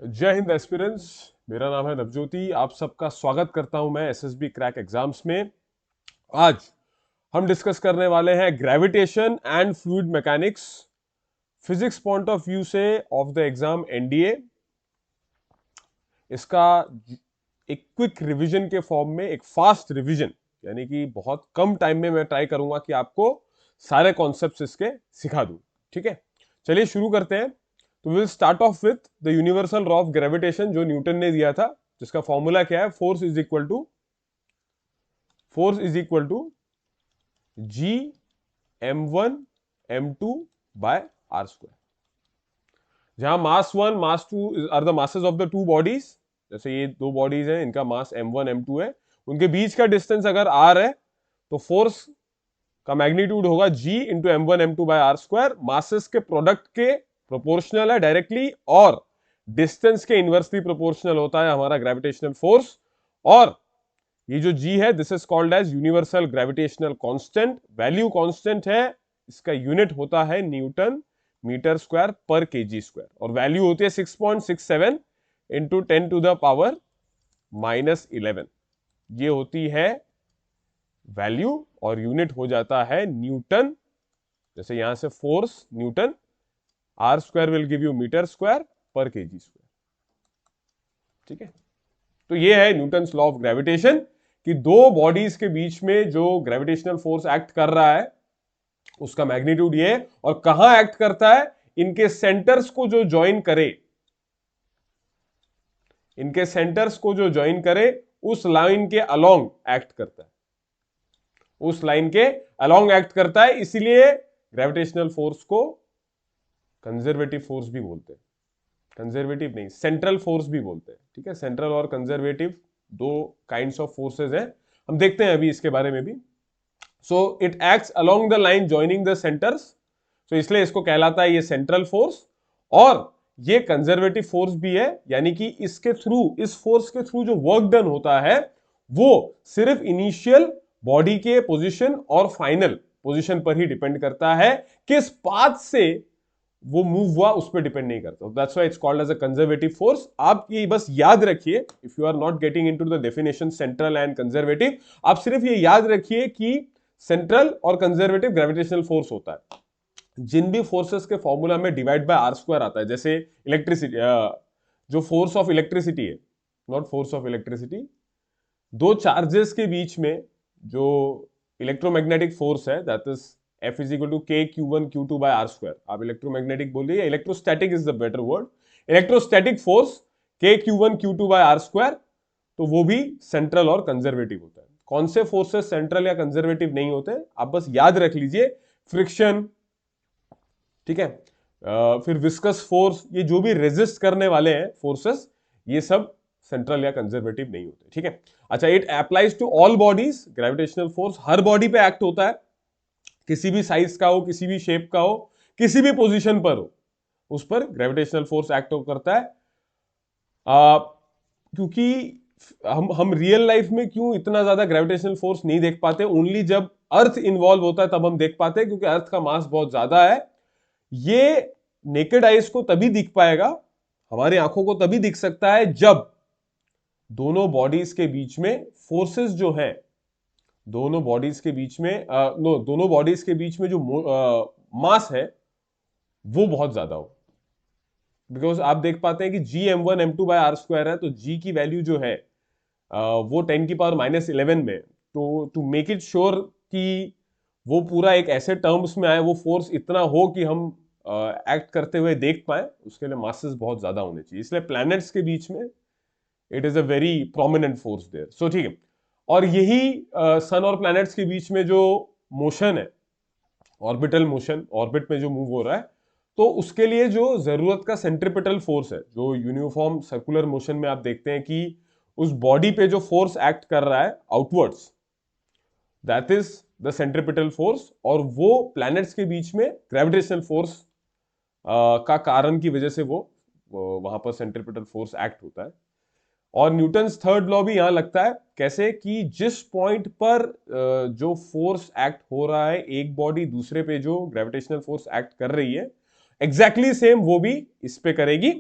जय हिंद एस्पिरेंट्स। मेरा नाम है नवज्योति। आप सबका स्वागत करता हूं मैं एसएसबी क्रैक एग्जाम्स में। आज हम डिस्कस करने वाले हैं gravitation and fluid mechanics, physics point of view से ऑफ द एग्जाम एनडीए। इसका एक क्विक रिवीजन के फॉर्म में, एक फास्ट रिवीजन, यानी कि बहुत कम टाइम में मैं ट्राई करूंगा कि आपको सारे कॉन्सेप्ट्स इसके सिखा दूं। ठीक है, चलिए शुरू करते हैं। तो will start off with the universal law of gravitation जो न्यूटन ने दिया था, जिसका फॉर्मूला क्या है? Force is equal to G m1 m2 by are square. जहां mass one mass two R the masses of the two bodies. जैसे ये दो बॉडीज हैं, इनका मास m1 m2 है, उनके बीच का डिस्टेंस अगर r है तो फोर्स का मैग्नीट्यूड होगा g into m1 m2 by are square. Masses के प्रोडक्ट के प्रोपोर्शनल है डायरेक्टली, और डिस्टेंस के इनवर्सली प्रोपोर्शनल होता है हमारा ग्रेविटेशनल फोर्स। और ये जो g है, this is called as universal gravitational constant. Value constant है, इसका यूनिट होता है newton meter square per kg square, और वैल्यू होती है 6.67 इंटू 10 टू द पावर -11। ये होती है वैल्यू, और यूनिट हो जाता है न्यूटन। जैसे यहां से force Newton, r square will give you meter square per kg square. ठीक है, तो ये है न्यूटन लॉ ऑफ ग्रेविटेशन कि दो बॉडीज के बीच में जो ग्रेविटेशनल फोर्स एक्ट कर रहा है उसका मैग्नीट्यूड ये है, और कहां एक्ट करता है? इनके सेंटर्स को जो ज्वाइन करे, इनके सेंटर्स को जो ज्वाइन करे उस लाइन के अलोंग एक्ट करता है, उस लाइन के अलोंग एक्ट करता है। इसीलिए ग्रेविटेशनल फोर्स को कंजर्वेटिव फोर्स भी बोलते हैं। कंजर्वेटिव नहीं, सेंट्रल फोर्स भी बोलते हैं। ठीक है, सेंट्रल और कंजर्वेटिव दो काइंड्स ऑफ फोर्सेस हैं, हम देखते हैं अभी इसके बारे में भी। So it acts along the line joining the centres, so इसलिए इसको कहलाता है ये सेंट्रल फोर्स। और ये कंजर्वेटिव फोर्स भी है, यानी कि इसके थ्रू, इस फोर्स के थ्रू जो वर्क डन होता है वो सिर्फ इनिशियल बॉडी के पोजीशन और फाइनल पोजीशन पर ही डिपेंड करता है। किस पाथ से वो मूव हुआ उस पर डिपेंड नहीं करता। That's why it's called as a conservative force. आप ये बस याद रखिए, if you are not getting into the definition central and conservative, आप सिर्फ ये याद रखिए कि सेंट्रल और कंजर्वेटिव ग्रेविटेशनल फोर्स होता है। जिन भी फोर्सेस के फॉर्मूला में डिवाइड बाय आर स्क्वायर आता है, जैसे इलेक्ट्रिसिटी, जो फोर्स ऑफ इलेक्ट्रिसिटी है, नॉट फोर्स ऑफ इलेक्ट्रिसिटी, दो चार्जेस के बीच में जो इलेक्ट्रोमैग्नेटिक फोर्स है, that is F is equal to k Q1 Q2 by are square. आप इलेक्ट्रोमैग्नेटिक बोलिए, electrostatic is the better word. Electrostatic force k Q1 Q2 by are square, तो वो भी सेंट्रल और कंजर्वेटिव होता है। कौन से फोर्सेस सेंट्रल या कंजर्वेटिव नहीं होते, आप बस याद रख लीजिए। फ्रिक्शन, ठीक है, फिर विस्कस फोर्स, ये जो भी रेजिस्ट करने वाले हैं फोर्सेस, ये सब सेंट्रल या कंजर्वेटिव नहीं होते। ठीक है, अच्छा, it applies to all bodies. Gravitational force हर बॉडी पे एक्ट होता है, किसी भी साइज का हो, किसी भी शेप का हो, किसी भी पोजीशन पर हो, उस पर ग्रेविटेशनल फोर्स एक्ट करता है। क्योंकि हम रियल लाइफ में क्यों इतना ज्यादा ग्रेविटेशनल फोर्स नहीं देख पाते, ओनली जब अर्थ इन्वॉल्व होता है तब हम देख पाते हैं, क्योंकि अर्थ का मास बहुत ज्यादा है। ये नेकेड आइज को तभी दिख पाएगा, हमारी आंखों को तभी दिख सकता है जब दोनों बॉडीज के बीच में फोर्सेस जो है, दोनों बॉडीज के बीच में दोनों बॉडीज के बीच में जो मास है वो बहुत ज्यादा हो। बिकॉज आप देख पाते हैं कि जी m1 m2 by are square है, तो जी की वैल्यू जो है वो 10 की पावर -11 में। तो टू मेक इट श्योर कि वो पूरा एक ऐसे टर्म्स में आए, वो फोर्स इतना हो कि हम एक्ट करते हुए देख पाए, उसके लिए मासेस बहुत ज्यादा होने चाहिए। इसलिए प्लैनेट्स के बीच में it is a very prominent force there. So ठीक है, और यही सन और प्लैनेट्स के बीच में जो मोशन है, ऑर्बिटल मोशन, ऑर्बिट में जो मूव हो रहा है, तो उसके लिए जो जरूरत का सेंट्रीपिटल फोर्स है, जो यूनिफॉर्म सर्कुलर मोशन में आप देखते हैं कि उस बॉडी पे जो फोर्स एक्ट कर रहा है outwards, that is the centripetal force. और वो प्लैनेट्स के बीच में ग्रेविटेशनल फोर्स का कारण की वजह से वो वहां पर सेंट्रीपिटल फोर्स एक्ट होता है। और न्यूटन्स थर्ड लॉ भी यहां लगता है, कैसे कि जिस पॉइंट पर जो फोर्स एक्ट हो रहा है, एक बॉडी दूसरे पे जो ग्रेविटेशनल फोर्स एक्ट कर रही है, एग्जैक्टली सेम वो भी इस पे करेगी।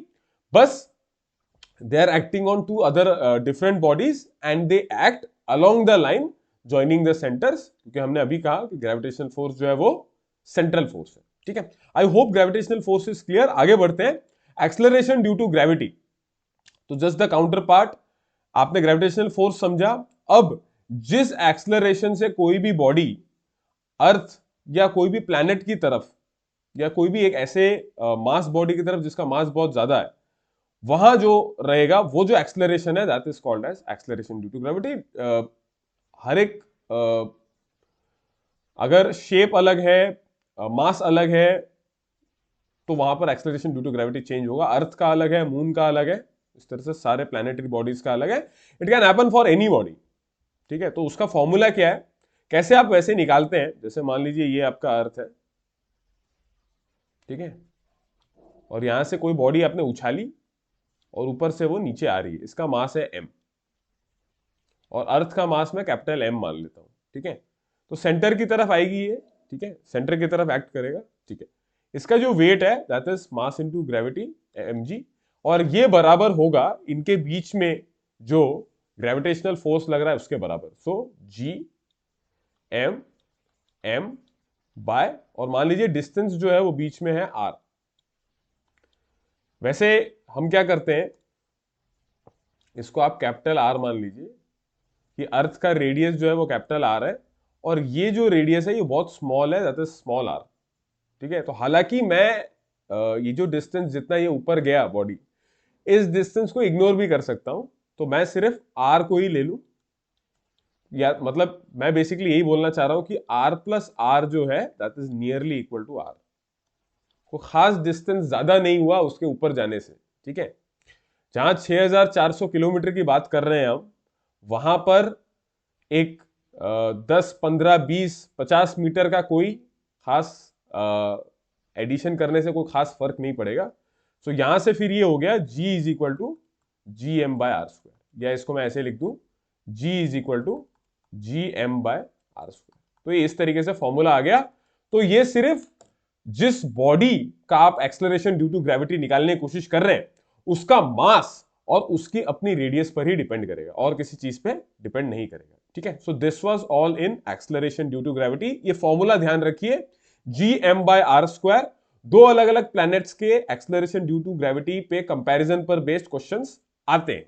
बस they are acting on two other different bodies and they act along the line joining the centers, क्योंकि हमने अभी कहा कि ग्रेविटेशनल फोर्स जो है वो सेंट्रल फोर्स है। ठीक है, I hope gravitational force is clear. आगे बढ़ते हैं, एक्सेलरेशन ड्यू टू ग्रेविटी। तो जस्ट द काउंटर पार्ट, आपने ग्रेविटेशनल फोर्स समझा। अब जिस एक्सेलरेशन से कोई भी बॉडी अर्थ या कोई भी प्लैनेट की तरफ या कोई भी एक ऐसे मास बॉडी की तरफ जिसका मास बहुत ज्यादा है, वहां जो रहेगा वो जो एक्सेलरेशन है that is called as acceleration due to gravity. हर एक अगर शेप अलग है, मास अलग है, तो वहां पर acceleration due to gravity change होगा। अर्थ का अलग है, मून का अलग है, इस तरह से सारे प्लैनेटरी बॉडीज का अलग है। It can happen for any body. ठीक है, तो उसका फॉर्मूला क्या है, कैसे आप वैसे निकालते हैं, जैसे मान लीजिए ये आपका अर्थ है, ठीक है, और यहां से कोई बॉडी आपने उछाली और ऊपर से वो नीचे आ रही है, इसका मास है m, और अर्थ का मास मैं कैपिटल M मान लेता हूं। ठीक है, तो सेंटर की तरफ आएगी ये, ठीक है, सेंटर की तरफ एक्ट करेगा। ठीक है, इसका जो वेट है that is mass into gravity mg, और ये बराबर होगा इनके बीच में जो ग्रेविटेशनल फोर्स लग रहा है उसके बराबर। सो g m बाय, और मान लीजिए डिस्टेंस जो है वो बीच में है r। वैसे हम क्या करते हैं, इसको आप कैपिटल R मान लीजिए कि अर्थ का रेडियस जो है वो कैपिटल R है, और ये जो रेडियस है ये बहुत स्मॉल है, दैट इज स्मॉल r। ठीक है, तो हालांकि मैं ये जो डिस्टेंस जितना ये ऊपर गया बॉडी, इस डिस्टेंस को इग्नोर भी कर सकता हूं, तो मैं सिर्फ r को ही ले लूं, या मतलब मैं बेसिकली यही बोलना चाह रहा हूं कि r प्लस r जो है that is nearly equal to r। को खास डिस्टेंस ज्यादा नहीं हुआ उसके ऊपर जाने से। ठीक है, जहां 6400 किलोमीटर की बात कर रहे हैं हम, वहां पर एक 10 15 20 50 मीटर का कोई खास एडिशन करने से कोई खास फर्क नहीं पड़ेगा। सो यहां से फिर ये हो गया g is equal to G M by are square, या इसको मैं ऐसे लिख दूं g is equal to G M by are square. तो ये इस तरीके से फॉर्मूला आ गया। तो ये सिर्फ जिस बॉडी का आप एक्सेलरेशन ड्यू टू ग्रेविटी निकालने की कोशिश कर रहे हैं उसका मास और उसकी अपनी रेडियस पर ही डिपेंड करेगा, और किसी चीज पे डिपेंड नहीं करेगा। ठीक है, so this was all in acceleration due to gravity. ये फॉर्मूला ध्यान रखिए, G M by are square. दो अलग अलग प्लैनेट्स के एक्सेलरेशन ड्यू टू ग्रेविटी पे कंपैरिजन पर बेस्ड क्वेश्चंस आते हैं।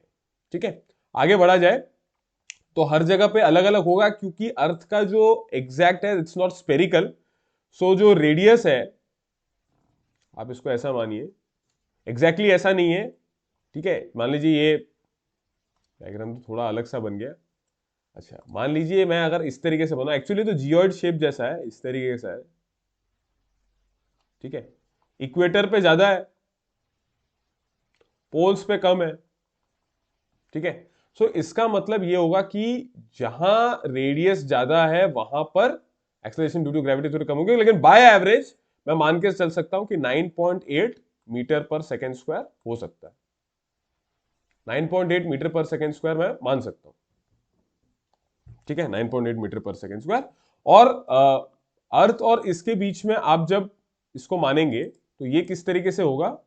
ठीक है, आगे बढ़ा जाए तो हर जगह पे अलग अलग होगा, क्योंकि अर्थ का जो एग्जैक्ट है इट्स नॉट स्पेरिकल। सो जो रेडियस है, आप इसको ऐसा मानिए, एग्जैक्टली ऐसा नहीं है। ठीक है, मान लीजिए ये डायग्राम तो थोड़ा अलग सा बन गया। अच्छा, मान लीजिए मैं अगर इस तरीके से बना, एक्चुअली तो जियोइड शेप जैसा है, इस तरीके से है। ठीक है, इक्वेटर पे ज्यादा है, पोल्स पे कम है। ठीक है, सो इसका मतलब ये होगा कि जहां रेडियस ज्यादा है वहां पर एक्सेलरेशन ड्यू टू ग्रेविटी थोड़ी कम होगी, लेकिन बाय एवरेज मैं मान के चल सकता हूं कि 9.8 मीटर पर सेकेंड स्क्वायर हो सकता है। 9.8 मीटर पर सेकेंड स्क्वायर मैं मान सकता हूं। ठीक है, 9.8 मीटर पर सेकेंड स्क्वायर। और अर्थ और इसके बीच में आप जब इसको मानेंगे तो ये किस तरीके से होगा,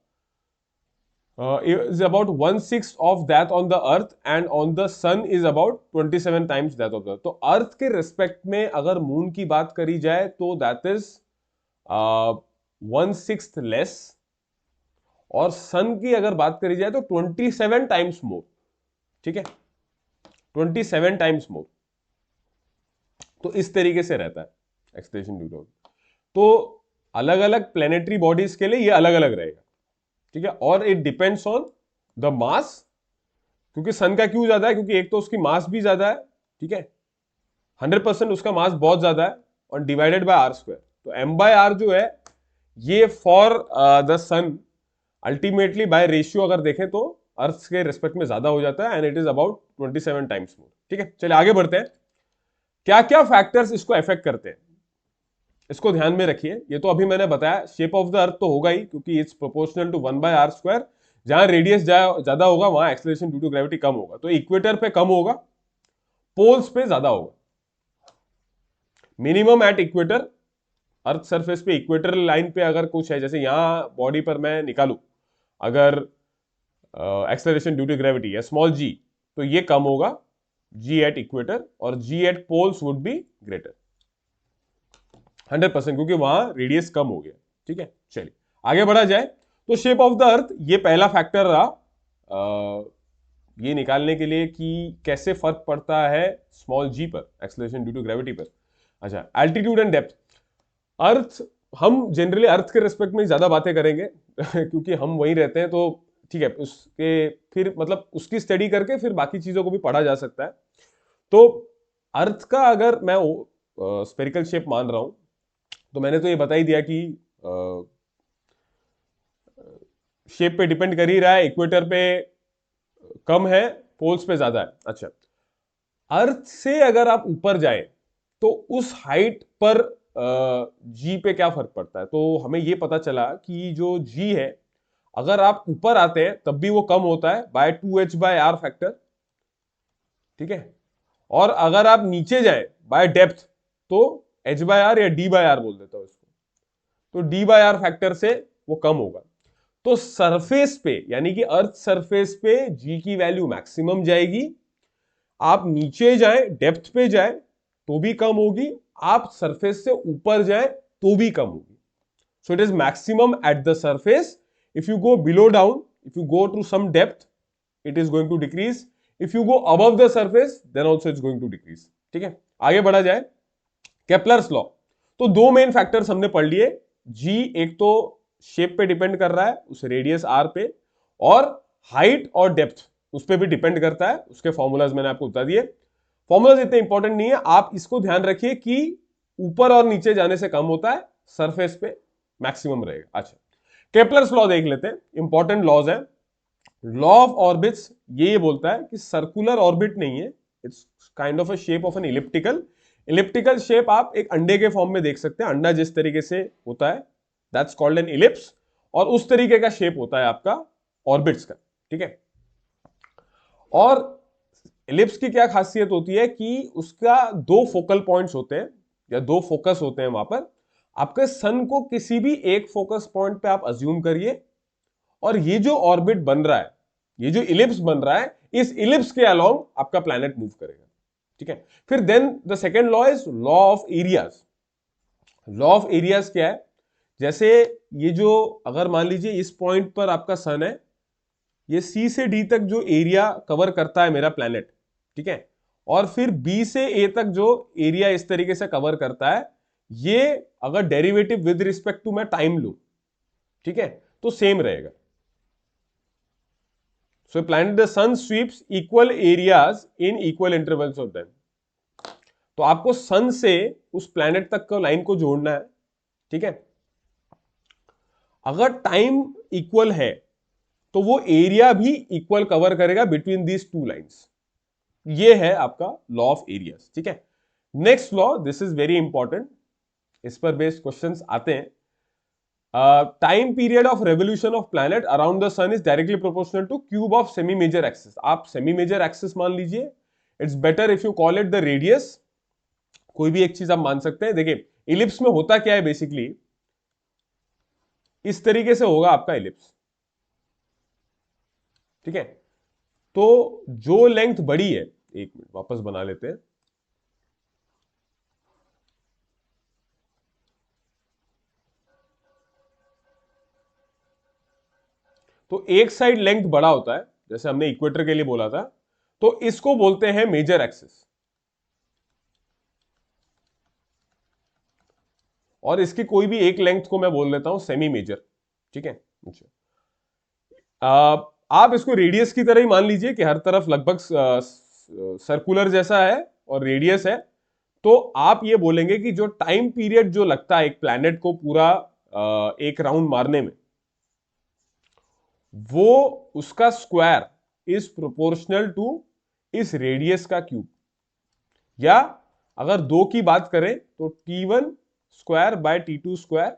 is about 1/6 of that on the earth and on the sun is about 27 times that of the earth। तो अर्थ के रिस्पेक्ट में अगर मून की बात करी जाए तो दैट इज 1/6 लेस, और सन की अगर बात करी जाए तो 27 टाइम्स मोर। ठीक है, 27 टाइम्स मोर। तो इस तरीके से रहता है एक्सेलरेशन ड्यू टू। तो अलग अलग प्लेनेटरी बॉडीज के लिए ये अलग अलग रहेगा। ठीक है, और it depends on the mass, क्योंकि सन का क्यों ज्यादा है, क्योंकि एक तो उसकी मास भी ज्यादा है। ठीक है, 100% उसका मास बहुत ज्यादा है, और डिवाइडेड बाय आर स्क्वायर। तो एम बाय आर जो है ये for the sun ultimately by ratio अगर देखें तो अर्थ के रिस्पेक्ट में ज्यादा हो जाता है, and it is about 27 times more. ठीक है, चलिए आगे बढ़ते हैं। क्या क्या फैक्टर्स इसको अफेक्ट करते हैं, इसको ध्यान में रखिए। ये तो अभी मैंने बताया, शेप ऑफ द अर्थ तो होगा ही, क्योंकि it's proportional to 1/r square. जहां रेडियस ज्यादा होगा वहां एक्सेलरेशन ड्यू टू ग्रेविटी कम होगा। तो इक्वेटर पे कम होगा, पोल्स पे ज्यादा होगा। Minimum at equator, earth surface पे इक्वेटर लाइन पे अगर कुछ है, जैसे यहां बॉडी पर मैं निकालू, अगर एक्सेलरेशन ड्यू टू ग्रेविटी या स्मॉल जी, तो ये कम होगा जी एट इक्वेटर, और G at poles would be greater 100%, क्योंकि वहां रेडियस कम हो गया। ठीक है, चलिए आगे बढ़ा जाए। तो शेप ऑफ द अर्थ, ये पहला फैक्टर रहा ये निकालने के लिए कि कैसे फर्क पड़ता है स्मॉल जी पर, एक्सेलरेशन ड्यू टू ग्रेविटी पर। अच्छा, एल्टीट्यूड एंड डेप्थ। अर्थ, हम जनरली अर्थ के रिस्पेक्ट में ज्यादा बातें करेंगे क्योंकि हम वहीं रहते हैं, तो ठीक है, उसके फिर मतलब उसकी स्टडी करके फिर बाकी चीजों को भी पढ़ा जा सकता है। तो अर्थ का अगर मैं स्फेरिकल शेप मान रहा हूं, तो मैंने तो ये बता ही दिया कि शेप पे डिपेंड कर ही रहा है, इक्वेटर पे कम है, पोल्स पे ज्यादा है। अच्छा, अर्थ से अगर आप ऊपर जाएं तो उस हाइट पर जी पे क्या फर्क पड़ता है, तो हमें यह पता चला कि जो जी है, अगर आप ऊपर आते हैं तब भी वो कम होता है बाय 2h/r फैक्टर। ठीक है, और अगर आप नीचे जाएं बाय डेप्थ तो h/r या d/r बोल देता हूं इसको, तो d/r फैक्टर से वो कम होगा। तो सरफेस पे, यानी कि अर्थ सरफेस पे जी की वैल्यू मैक्सिमम जाएगी। आप नीचे जाएं, डेप्थ पे जाएं तो भी कम होगी, आप सरफेस से ऊपर जाएं तो भी कम होगी। So it is maximum at the surface. If you go below down, if you go to some depth, it is going to decrease. If you go above the surface, then also it's going to decrease. ठीक है, आगे बढ़ा जाए। Kepler's law, तो दो main factors हमने पढ़ लिए। जी एक तो शेप पे डिपेंड कर रहा है, उस रेडियस आर पे, और हाइट और डेप्थ उस पर भी डिपेंड करता है। उसके फॉर्मूलाज मैंने आपको बता दिए। फॉर्मूलाज इतने इंपॉर्टेंट नहीं है, आप इसको ध्यान रखिए कि ऊपर और नीचे जाने से कम होता है, सरफेस पे मैक्सिमम रहेगा। अच्छा, केपलर्स लॉ देख लेते हैं, इंपॉर्टेंट लॉज है। लॉ ऑफ ऑर्बिट्स ये बोलता है कि सर्कुलर ऑर्बिट नहीं है, it's kind of a shape of an elliptical. Elliptical shape आप एक अंडे के फॉर्म में देख सकते हैं, अंडा जिस तरीके से होता है, दैट्स कॉल्ड एन इलिप्स, और उस तरीके का शेप होता है आपका ऑर्बिट्स का। ठीक है, और इलिप्स की क्या खासियत होती है कि उसका दो फोकल पॉइंट्स होते हैं, या दो फोकस होते हैं वहां पर। आपके सन को किसी भी एक फोकस पॉइंट पे आप अज्यूम करिए, और ये जो ऑर्बिट बन रहा है, ये जो इलिप्स बन रहा है, इस इलिप्स के अलोंग आपका प्लैनेट मूव करेगा। ठीक है, फिर then the second law is law of areas. Law of areas क्या है, जैसे ये जो, अगर मान लीजिए इस पॉइंट पर आपका सन है, ये सी से डी तक जो एरिया कवर करता है मेरा प्लैनेट, ठीक है, और फिर बी से ए तक जो एरिया इस तरीके से कवर करता है, ये अगर डेरिवेटिव विद रिस्पेक्ट टू मैं टाइम लू, ठीक है, तो सेम रहेगा। So planet the sun sweeps equal areas in equal intervals of time. तो आपको सन से उस प्लैनेट तक का लाइन को जोड़ना है। ठीक है, अगर टाइम इक्वल है तो वो एरिया भी इक्वल कवर करेगा बिटवीन दीज टू लाइंस। ये है आपका लॉ ऑफ एरियाज। ठीक है, next law, this is very important, इस पर बेस्ड क्वेश्चंस आते हैं। Time period of revolution of planet around the sun is directly proportional to cube of semi major axis. आप सेमी मेजर एक्सिस मान लीजिए, it's better if you call it the radius, कोई भी एक चीज आप मान सकते हैं। देखिए इलिप्स में होता क्या है, बेसिकली इस तरीके से होगा आपका इलिप्स। ठीक है, तो जो लेंथ बड़ी है, एक मिनट वापस बना लेते हैं। तो एक साइड लेंथ बड़ा होता है, जैसे हमने इक्वेटर के लिए बोला था, तो इसको बोलते हैं मेजर एक्सिस, और इसकी कोई भी एक लेंथ को मैं बोल देता हूं सेमी मेजर। ठीक है, आप इसको रेडियस की तरह ही मान लीजिए कि हर तरफ लगभग सर्कुलर जैसा है और रेडियस है। तो आप ये बोलेंगे कि जो टाइम पीरियड जो लगता है एक प्लैनेट को पूरा एक राउंड मारने में, वो उसका स्क्वायर इज प्रोपोर्शनल टू इस रेडियस का क्यूब, या अगर दो की बात करें तो T1 square by T2 square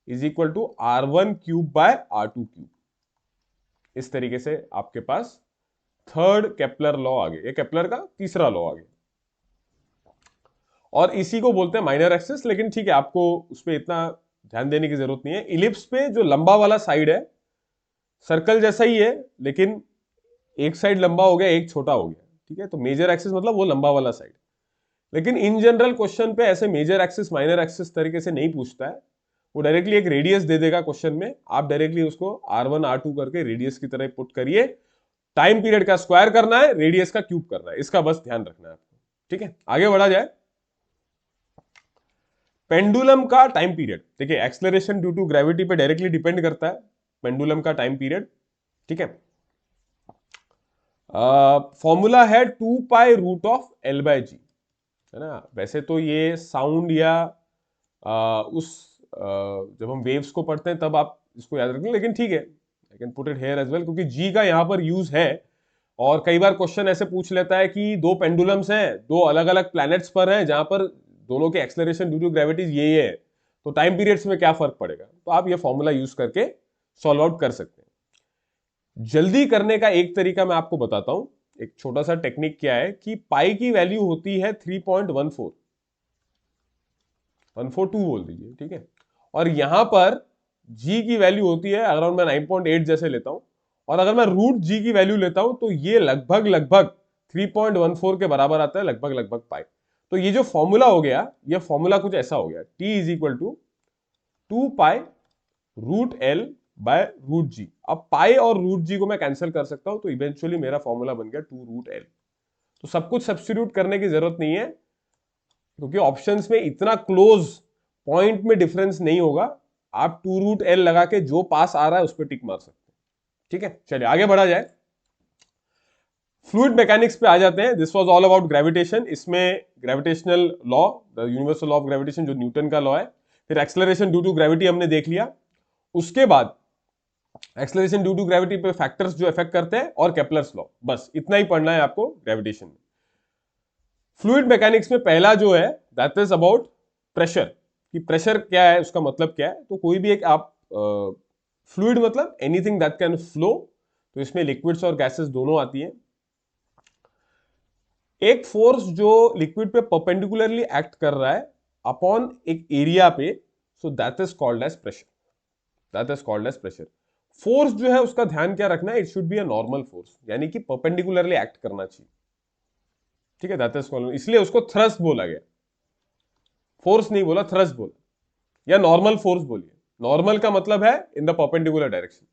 is equal to R1 cube by R2 cube. इस तरीके से आपके पास थर्ड केपलर लॉ आ गया, ये केपलर का तीसरा लॉ आ गया, और इसी को बोलते हैं माइनर एक्सिस। लेकिन ठीक है, आपको उस पर इतना ध्यान देने की जरूरत नहीं है। इलिप्स पे जो लंबा वाला साइड है, सर्कल जैसा ही है, लेकिन एक साइड लंबा हो गया, एक छोटा हो गया, ठीक है। तो मेजर एक्सिस मतलब वो लंबा वाला साइड। लेकिन इन जनरल क्वेश्चन पे ऐसे मेजर एक्सिस माइनर एक्सिस तरीके से नहीं पूछता है, वो डायरेक्टली एक रेडियस दे देगा क्वेश्चन में, आप डायरेक्टली उसको R1 R2 करके रेडियस की तरह पुट करिए। टाइम पीरियड का स्क्वायर करना है, रेडियस का क्यूब करना है, इसका बस ध्यान रखना है आपको, ठीक है। आगे बढ़ा जाए। पेंडुलम का टाइम पीरियड, देखिए एक्सेलरेशन ड्यू टू ग्रेविटी पे डायरेक्टली डिपेंड करता है पेंडुलम का टाइम पीरियड, ठीक है। फॉर्मूला है 2π√L/g, है ना। वैसे तो ये साउंड या जब हम वेव्स को पढ़ते हैं तब आप इसको याद रखेंगे, लेकिन ठीक है, I can put it here as well, क्योंकि जी का यहां पर यूज है। और कई बार क्वेश्चन ऐसे पूछ लेता है कि दो पेंडुलम्स हैं, दो अलग अलग प्लैनेट्स पर हैं, जहां पर दोनों के एक्सेलरेशन ड्यू टू ग्रेविटी ये है, तो टाइम पीरियड्स में क्या फर्क पड़ेगा, तो आप ये फॉर्मूला यूज करके सॉल्व आउट कर सकते हैं। जल्दी करने का एक तरीका मैं आपको बताता हूं, एक छोटा सा टेक्निक क्या है कि पाई की वैल्यू होती है 3.14, 142 बोल दीजिए, ठीक है। और यहां पर जी की वैल्यू होती है, अराउंड मैं 9.8 जैसे लेता हूं, और अगर मैं रूट जी की वैल्यू लेता हूं तो ये लगभग लगभग 3.14 के बराबर आता है, लगभग लगभग पाई। तो ये जो फॉर्मूला हो गया, ये फॉर्मूला कुछ ऐसा हो गया, T is equal to 2π√L/√g। अब पाई और रूट जी को मैं कैंसिल कर सकता हूं, तो इवेंचुअली मेरा फॉर्मूला बन गया 2√L। तो सब कुछ सब्स्टिट्यूट करने की जरूरत नहीं है, क्योंकि ऑप्शंस में इतना क्लोज पॉइंट में डिफरेंस नहीं होगा। आप 2√L लगा के जो पास आ रहा है उस पर टिक मार सकते हैं, ठीक है। चलिए आगे बढ़ा जाए, फ्लूइड मैकेनिक्स पे आ जाते हैं। This was all about gravitation. इसमें gravitational law, the universal law of gravitation जो न्यूटन का लॉ है, फिर एक्सेलरेशन ड्यू टू ग्रेविटी हमने देख लिया। उसके बाद एक्सेलरेशन ड्यू टू ग्रेविटी पे फैक्टर्स जो इफेक्ट करते हैं, और केपलर्स लॉ, बस इतना ही पढ़ना है आपको ग्रेविटेशन में। फ्लूइड मैकेनिक्स में पहला जो है दैट इज अबाउट प्रेशर, कि प्रेशर क्या है, उसका मतलब क्या है। तो कोई भी एक आप फ्लूइड मतलब एनीथिंग दैट कैन फ्लो, तो इसमें लिक्विड्स और गैसेस दोनों आती हैं। एक फोर्स जो लिक्विड पे परपेंडिकुलरली एक्ट कर रहा है अपॉन एक एरिया पे, so that is called as pressure, that is called as pressure. Force जो है उसका ध्यान क्या रखना है, it should be a normal force, यानी कि परपेंडिकुलरली एक्ट करना चाहिए, ठीक है। दैट इज कॉल्ड, इसलिए उसको थ्रस्ट बोला गया, फोर्स नहीं बोला, थ्रस्ट बोला, या नॉर्मल फोर्स बोलिए। नॉर्मल का मतलब है इन द परपेंडिकुलर डायरेक्शन।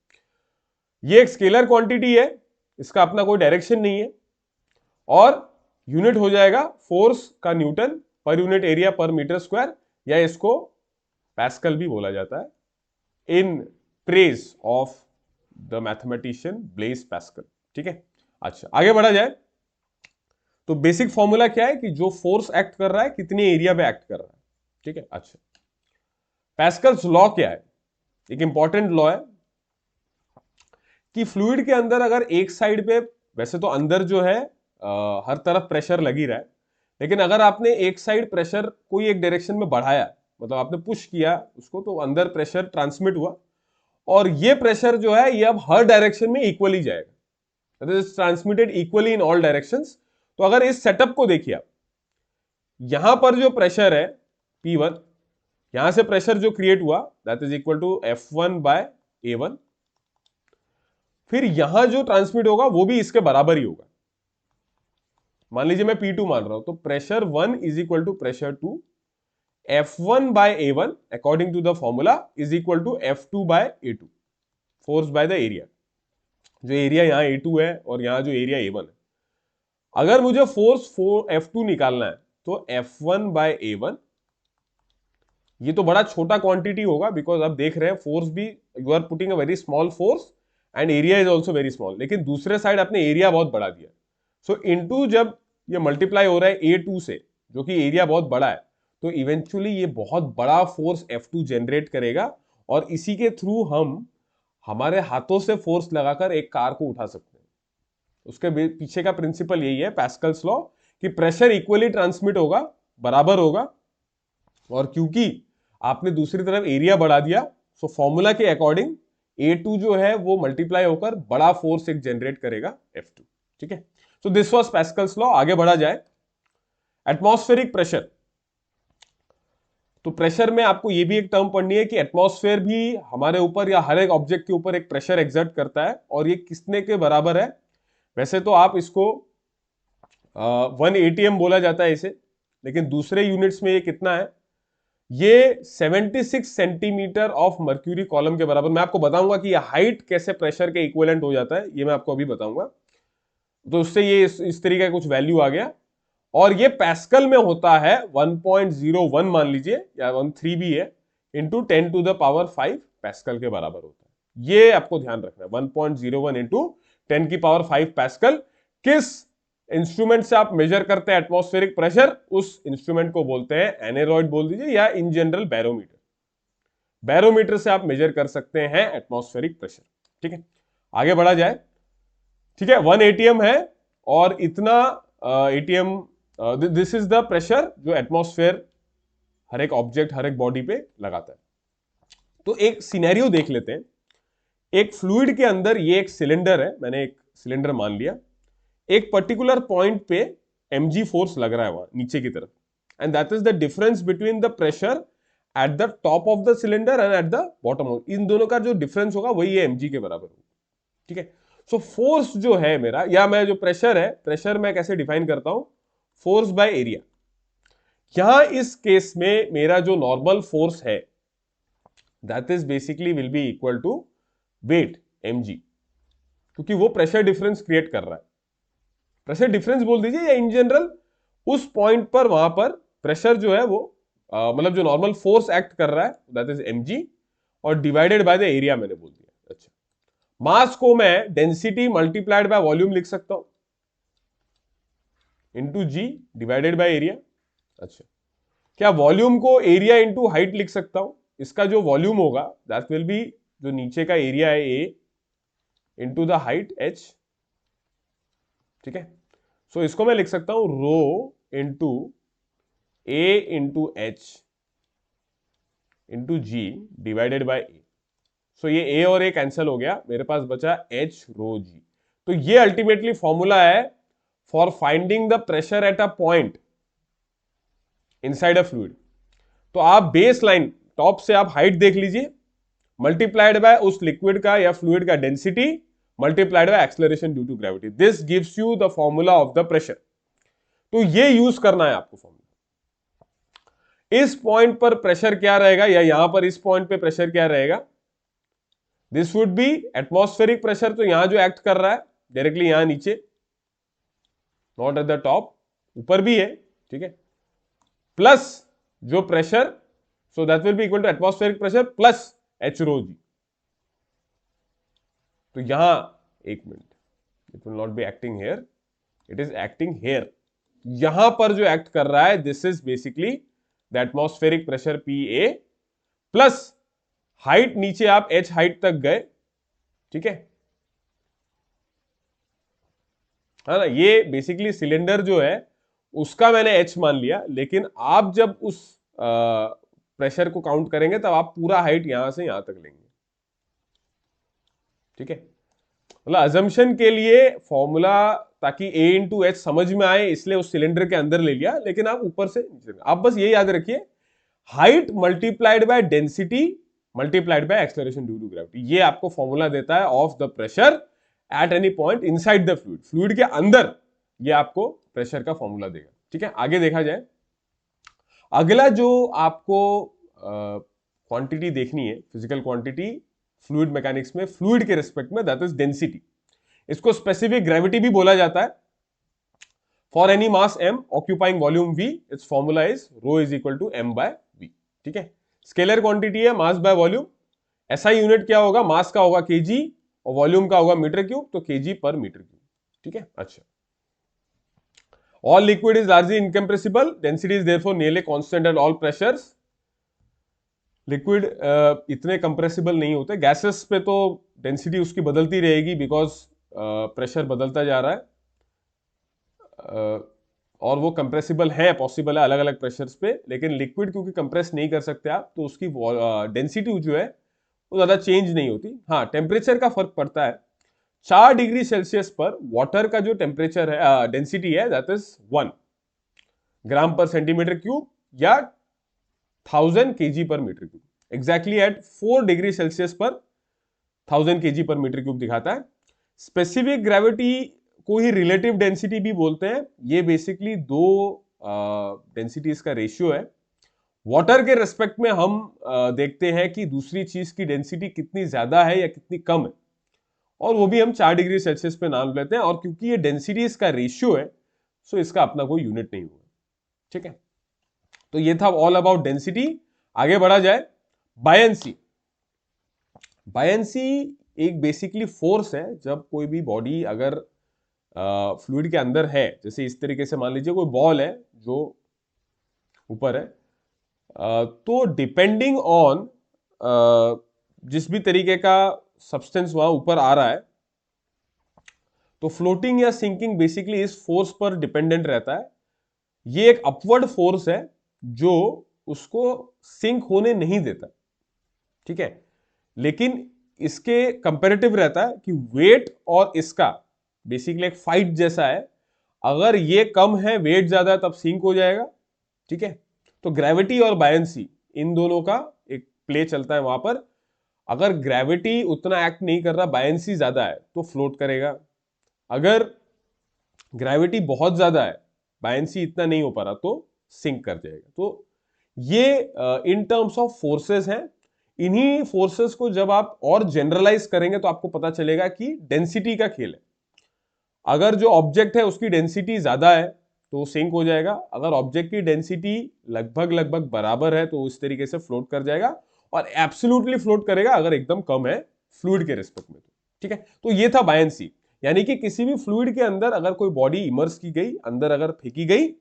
ये एक स्केलर क्वांटिटी है, इसका अपना कोई डायरेक्शन नहीं है, और यूनिट हो जाएगा फोर्स का न्यूटन पर यूनिट एरिया पर मीटर स्क्वायर, या इसको पैस्कल भी बोला जाता है in praise of the mathematician bless Pascal, ठीक है। अच्छा आगे बढ़ा जाए, तो बेसिक फॉर्मूला क्या है कि जो फोर्स एक्ट कर रहा है कितने एरिया पे एक्ट कर रहा है, ठीक है। अच्छा, पैस्कल्स लॉ क्या है, एक इंपॉर्टेंट लॉ है कि फ्लूइड के अंदर अगर एक साइड पे, वैसे तो अंदर जो है हर तरफ प्रेशर लगी रहा है, लेकिन अगर आपने एक साइड प्रेशर कोई एक डायरेक्शन में बढ़ाया, मतलब आपने पुश किया उसको, तो अंदर प्रेशर ट्रांसमिट हुआ, और ये प्रेशर जो है ये अब हर डायरेक्शन में इक्वली जाएगा, that is transmitted equally in all directions. तो अगर इस सेटअप को देखिए आप, यहां पर जो प्रेशर है P1, यहां से प्रेशर जो क्रिएट हुआ that is equal to F1/A1, फिर यहां जो ट्रांसमिट होगा वो भी इसके बराबर ही होगा। मान लीजिए मैं P2 मान रहा हूं, तो pressure 1 is equal to pressure 2, F1/A1 according to the formula is equal to F2/A2, force by the area. जो एरिया यहां A2 है और यहां जो एरिया A1 है, अगर मुझे फोर्स F2 निकालना है तो F1/A1, ये तो बड़ा छोटा क्वांटिटी होगा, बिकॉज आप देख रहे हैं फोर्स भी, you are putting a very small force and area is also very small, लेकिन दूसरे साइड आपने एरिया बहुत बढ़ा दिया। सो इनटू जब ये मल्टीप्लाई हो रहा है A2 से, जो कि एरिया बहुत बड़ा है, तो इवेंचुअली ये बहुत बड़ा फोर्स F2 जनरेट करेगा, और इसी के थ्रू हम हमारे हाथों से फोर्स लगाकर एक कार को उठा सकते हैं। उसके पीछे का प्रिंसिपल यही है, पैस्कल्स लॉ, कि प्रेशर इक्वली ट्रांसमिट होगा, बराबर होगा, और क्योंकि आपने दूसरी तरफ एरिया बढ़ा दिया, सो फॉर्मूला के अकॉर्डिंग A2 जो है वो मल्टीप्लाई होकर बड़ा फोर्स एक जनरेट करेगा F2, ठीक है। So this was pascals law. आगे बढ़ा जाए, एटमॉस्फेरिक प्रेशर। तो प्रेशर में आपको ये भी एक टर्म पढ़नी है कि एटमॉस्फेयर भी हमारे ऊपर या हर एक ऑब्जेक्ट के ऊपर एक प्रेशर एक्सर्ट करता है, और ये कितने के बराबर है। वैसे तो आप इसको 1 ATM बोला जाता है इसे, लेकिन दूसरे यूनिट्स में ये कितना है, ये 76 सेंटीमीटर ऑफ मर्क्यूरी कॉलम के बराबर। मैं आपको बताऊंगा कि ये हाइट कैसे प्रेशर के इक्विवेलेंट हो जाता है, ये मैं आपको अभी बताऊंगा। तो उससे ये इस तरीके का कुछ वैल्यू आ गया, और ये पैस्कल में होता है 1.01 मान लीजिए, या 13 भी है, इंटू 10⁵ पैस्कल के बराबर होता है। ये आपको ध्यान रखना है, 1.01 इंटू 10⁵ पैस्कल। किस इंस्ट्रूमेंट से आप मेजर करते हैं एटमॉस्फेरिक प्रेशर, उस इंस्ट्रूमेंट को बोलते हैं एनेरॉइड बोल दीजिए, या इन जनरल बैरोमीटर। बैरोमीटर से आप मेजर कर सकते हैं एटमॉस्फेरिक प्रेशर। ठीक है, आगे बढ़ा जाए। ठीक है, 1 ATM है, और इतना ATM, this is the pressure जो एटमॉस्फेयर हर एक ऑब्जेक्ट, हर एक बॉडी पे लगाता है। तो एक सिनेरियो देख लेते हैं। एक फ्लूइड के अंदर ये एक सिलेंडर है, मैंने एक सिलेंडर मान लिया, एक पर्टिकुलर पॉइंट पे mg फोर्स लग रहा है वहां नीचे की तरफ, and that is the difference between the pressure at the top of the cylinder and at the bottom of. इन दोनों का जो डिफरेंस होगा वही है mg के बराबर होगा। ठीक है, सो फोर्स जो है मेरा, या मैं जो प्रेशर है, प्रेशर मैं कैसे डिफाइन करता हूं, फोर्स बाय एरिया। यहां इस केस में मेरा जो नॉर्मल फोर्स है that is basically will be equal to weight mg, क्योंकि वो प्रेशर डिफरेंस क्रिएट कर रहा है। प्रेशर डिफरेंस बोल दीजिए, या इन जनरल उस पॉइंट पर वहां पर प्रेशर जो है वो मतलब जो नॉर्मल फोर्स एक्ट कर रहा है दैट इज mg, और डिवाइडेड बाय द एरिया मैंने बोल दिया। अच्छा, मास को मैं डेंसिटी मल्टीप्लाइड बाय वॉल्यूम लिख सकता हूं, into ji divided by area. अच्छा, क्या वॉल्यूम को एरिया इंटू हाइट लिख सकता हूं? इसका जो वॉल्यूम होगा दैट विल बी, जो नीचे का एरिया है a into the height h। ठीक है, सो इसको मैं लिख सकता हूं rho into a into h into ji divided by a। So ये a और a कैंसिल हो गया, मेरे पास बचा h रो g। तो ये अल्टीमेटली फॉर्मूला है for finding the pressure at a point inside a fluid. तो आप बेस लाइन टॉप से आप हाइट देख लीजिए, मल्टीप्लाइड बाय उस लिक्विड का या फ्लूइड का density, multiplied by acceleration due to gravity, this gives you the formula of the pressure. तो ये यूज करना है आपको फॉर्मूला। इस पॉइंट पर प्रेशर क्या रहेगा, या यहां पर इस पॉइंट पे प्रेशर क्या रहेगा, this would be atmospheric pressure. तो यहां जो एक्ट कर रहा है डायरेक्टली यहां नीचे, नॉट एट द टॉप, ऊपर भी है। ठीक है, प्लस जो pressure, so that will be equal to atmospheric pressure plus h rho G. तो यहां एक minute, it will not be acting here, it is acting here. यहां पर जो एक्ट कर रहा है this is basically the atmospheric pressure PA plus height, नीचे आप h हाइट तक गए। ठीक है ना, ये बेसिकली सिलेंडर जो है उसका मैंने h मान लिया, लेकिन आप जब उस प्रेशर को काउंट करेंगे तब आप पूरा हाइट यहां से यहां तक लेंगे। ठीक है, मतलब अजम्पशन के लिए फॉर्मूला, ताकि a इंटू एच समझ में आए इसलिए उस सिलेंडर के अंदर ले लिया, लेकिन आप ऊपर से आप बस ये याद रखिए, height multiplied by density multiplied by acceleration due to gravity, ये आपको फॉर्मूला देता है of the pressure at any point inside the fluid. Fluid के अंदर ये आपको प्रेशर का फॉर्मूला देगा। ठीक है, आगे देखा जाए। अगला जो आपको क्वांटिटी देखनी है, फिजिकल क्वांटिटी फ्लूइड मैकेनिक्स में, फ्लूइड के रिस्पेक्ट में, दैट इज डेंसिटी। इसको स्पेसिफिक ग्रेविटी भी बोला जाता है। For any mass m occupying volume v, it's formula is rho is equal to m by v। ठीक है, स्केलर क्वांटिटी है mass by volume. SI unit क्या होगा, मास का होगा kg और वॉल्यूम का होगा मीटर क्यूब, तो kg पर मीटर क्यूब। ठीक है, अच्छा, all liquid is largely incompressible, density is therefore nearly constant at all pressures। Liquid इतने कंप्रेसिबल नहीं होते, गैसेस पे तो डेंसिटी उसकी बदलती रहेगी बिकॉज प्रेशर बदलता जा रहा है, और वो कंप्रेसिबल है, पॉसिबल है अलग अलग प्रेशर्स पे। लेकिन लिक्विड क्योंकि कंप्रेस नहीं कर सकते आप, तो उसकी डेंसिटी जो है वो ज्यादा चेंज नहीं होती। हाँ, टेम्परेचर का फर्क पड़ता है। 4 डिग्री सेल्सियस पर वाटर का जो टेम्परेचर है, डेंसिटी है, दैट इज 1 ग्राम पर सेंटीमीटर क्यूब, या 1000 kg per meter cube, exactly at 4 degree Celsius पर 1000 kg पर मीटर क्यूब दिखाता है। स्पेसिफिक ग्रेविटी को ही रिलेटिव डेंसिटी भी बोलते हैं। ये बेसिकली दो डेंसिटीज का रेशियो है। वाटर के रेस्पेक्ट में हम देखते हैं कि दूसरी चीज की डेंसिटी कितनी ज्यादा है या कितनी कम है, और वो भी हम 4 डिग्री सेल्सियस पे नाम लेते हैं। और क्योंकि ये डेंसिटीज का रेशियो है, सो इसका अपना कोई यूनिट नहीं होगा। ठीक है, तो ये था ऑल अबाउट डेंसिटी। आगे बढ़ा जाए, बायंसी। बायंसी एक बेसिकली फोर्स है। जब कोई भी बॉडी अगर फ्लूइड के अंदर है, जैसे इस तरीके से मान लीजिए कोई बॉल है जो ऊपर है, तो डिपेंडिंग ऑन जिस भी तरीके का सब्सटेंस वहां ऊपर आ रहा है, तो फ्लोटिंग या सिंकिंग बेसिकली इस फोर्स पर डिपेंडेंट रहता है। ये एक अपवर्ड फोर्स है जो उसको सिंक होने नहीं देता। ठीक है, लेकिन इसके कंपैरेटिव रहता है कि वेट और इसका बेसिकली एक फाइट जैसा है। अगर ये कम है, वेट ज्यादा है, तब सिंक हो जाएगा। ठीक है, तो ग्रेविटी और बायंसी इन दोनों का एक प्ले चलता है वहां पर। अगर ग्रेविटी उतना एक्ट नहीं कर रहा, बायंसी ज्यादा है, तो फ्लोट करेगा। अगर ग्रेविटी बहुत ज्यादा है, बायंसी इतना नहीं हो पा रहा, तो सिंक कर जाएगा। तो ये इन टर्म्स ऑफ फोर्सेस हैं। इन्हीं फोर्सेस को जब आप और जनरलाइज करेंगे तो आपको पता चलेगा कि डेंसिटी का खेल है। अगर जो ऑब्जेक्ट है उसकी डेंसिटी ज्यादा है तो सिंक हो जाएगा। अगर ऑब्जेक्ट की डेंसिटी लगभग लगभग बराबर है तो इस तरीके से फ्लोट कर जाएगा, और एब्सोल्युटली फ्लोट करेगा अगर एकदम कम है फ्लूइड के रिस्पेक्ट में। ठीक है, तो ये था बायंसी, यानी कि किसी भी फ्लूइड के अंदर अगर कोई बॉडी इमर्स की गई, अंदर अगर फेंकी गई,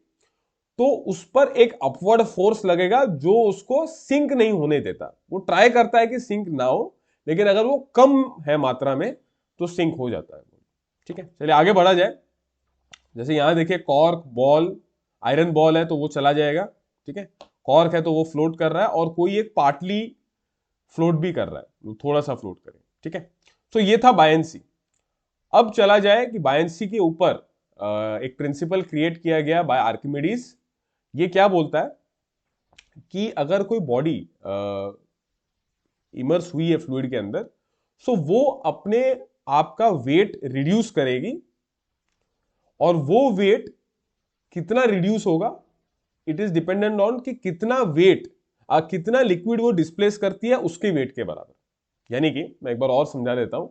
तो उस पर एक अपवर्ड फोर्स लगेगा जो उसको सिंक नहीं होने देता। वो ट्राई करता है कि सिंक ना हो, लेकिन अगर वो कम है मात्रा में तो सिंक हो जाता है। ठीक है, चलिए आगे बढ़ा जाए। जैसे यहां देखिए, कॉर्क बॉल, आयरन बॉल है तो वो चला जाएगा। ठीक है, कॉर्क है तो वो फ्लोट कर रहा है, और कोई एक पार्टली फ्लोट भी कर रहा है, थोड़ा सा फ्लोट करे। ठीक है, तो ये था बायंसी। अब चला जाए कि बायंसी के ऊपर एक प्रिंसिपल क्रिएट किया गया बाय आर्किमिडीज। ये क्या बोलता है कि अगर कोई बॉडी इमर्स हुई है फ्लूइड के अंदर, सो वो अपने आप का वेट रिड्यूस करेगी। और वो वेट कितना रिड्यूस होगा, इट इज डिपेंडेंट ऑन कि कितना वेट, कितना लिक्विड वो डिस्प्लेस करती है उसके वेट के बराबर। यानी कि मैं एक बार और समझा देता हूं।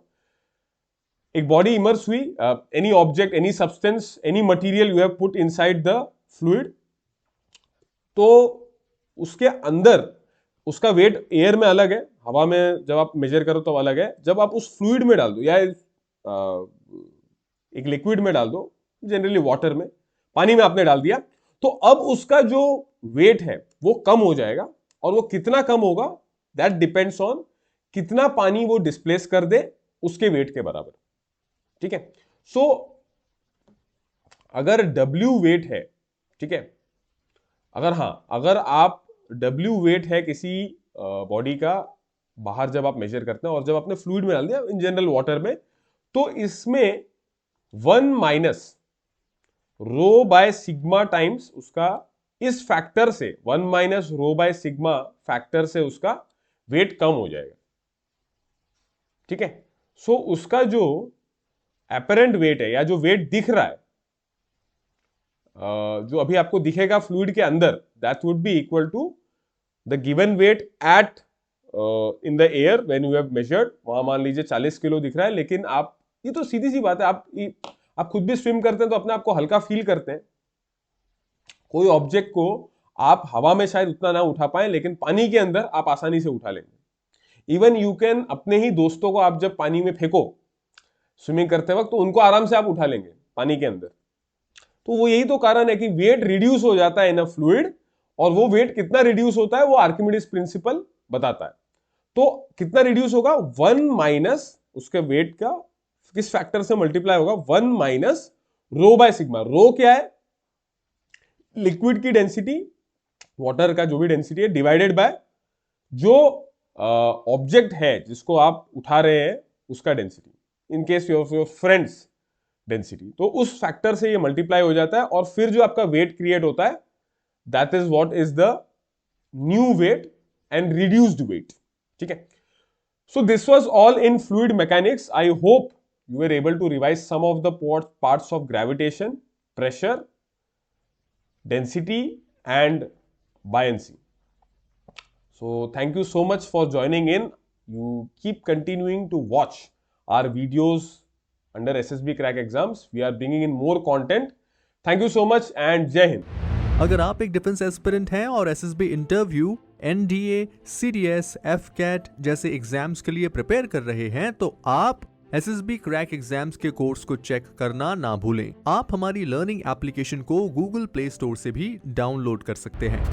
एक बॉडी इमर्स हुई, any object, any substance, any material you have put inside the fluid, तो उसके अंदर उसका वेट एयर में अलग है, हवा में जब आप मेजर करो तो अलग है। जब आप उस फ्लूइड में डाल दो या एक लिक्विड में डाल दो, जनरली वाटर में, पानी में आपने डाल दिया, तो अब उसका जो वेट है वो कम हो जाएगा। और वो कितना कम होगा, दैट डिपेंड्स ऑन कितना पानी वो डिस्प्लेस कर दे उसके वेट के बराबर। ठीक है, सो अगर W वेट है, ठीक है, अगर आप W वेट है किसी बॉडी का, बाहर जब आप मेजर करते हैं और जब आपने फ्लूइड में डाल दिया, इन जनरल वाटर में, तो इसमें 1 minus rho by sigma times उसका, इस फैक्टर से 1 minus rho by sigma factor से उसका वेट कम हो जाएगा। ठीक है, सो उसका जो एपरेंट वेट है या जो वेट दिख रहा है, जो अभी आपको दिखेगा फ्लूइड के अंदर, that would be equal to the given weight at in the air when you have measured. वहां मान लीजिए 40 किलो दिख रहा है, लेकिन आप, ये तो सीधी सी बात है, आप खुद भी स्विम करते हैं तो अपने आप को हल्का फील करते हैं। कोई ऑब्जेक्ट को आप हवा में शायद उतना ना उठा पाए, लेकिन पानी के अंदर आप आसानी से उठा लेंगे। इवन यू कैन, अपने ही दोस्तों को आप जब पानी में फेंको स्विमिंग करते वक्त, तो उनको आराम से आप उठा लेंगे पानी के अंदर। तो वो यही तो कारण है कि वेट रिड्यूस हो जाता है इन अ फ्लूइड, और वो वेट कितना रिड्यूस होता है वो आर्किमिडीज प्रिंसिपल बताता है। तो कितना रिड्यूस होगा, 1 माइनस उसके वेट का किस फैक्टर से मल्टीप्लाई होगा, 1 माइनस रो बाय सिग्मा। रो क्या है, लिक्विड की डेंसिटी, वाटर का जो भी डेंसिटी है, डिवाइडेड बाय जो ऑब्जेक्ट है जिसको आप उठा रहे हैं उसका density, in case your friends density. तो उस फैक्टर से ये मल्टीप्लाई हो जाता है, और फिर जो आपका वेट क्रिएट होता है, that is what is the new weight and reduced weight. ठीक है, so this was all in fluid mechanics. I hope you were able to revise some of the parts of gravitation, pressure, density and buoyancy. So thank you so much for joining in. You keep continuing to watch our videos under SSB crack exams. We are bringing in more content. Thank you so much and Jai Hind. अगर आप एक defence aspirant हैं और SSB interview, NDA, CDS, AFCAT जैसे exams के लिए prepare कर रहे हैं तो आप एसएसबी क्रैक एग्जाम्स के कोर्स को चेक करना ना भूलें। आप हमारी लर्निंग एप्लीकेशन को गूगल प्ले स्टोर से भी डाउनलोड कर सकते हैं।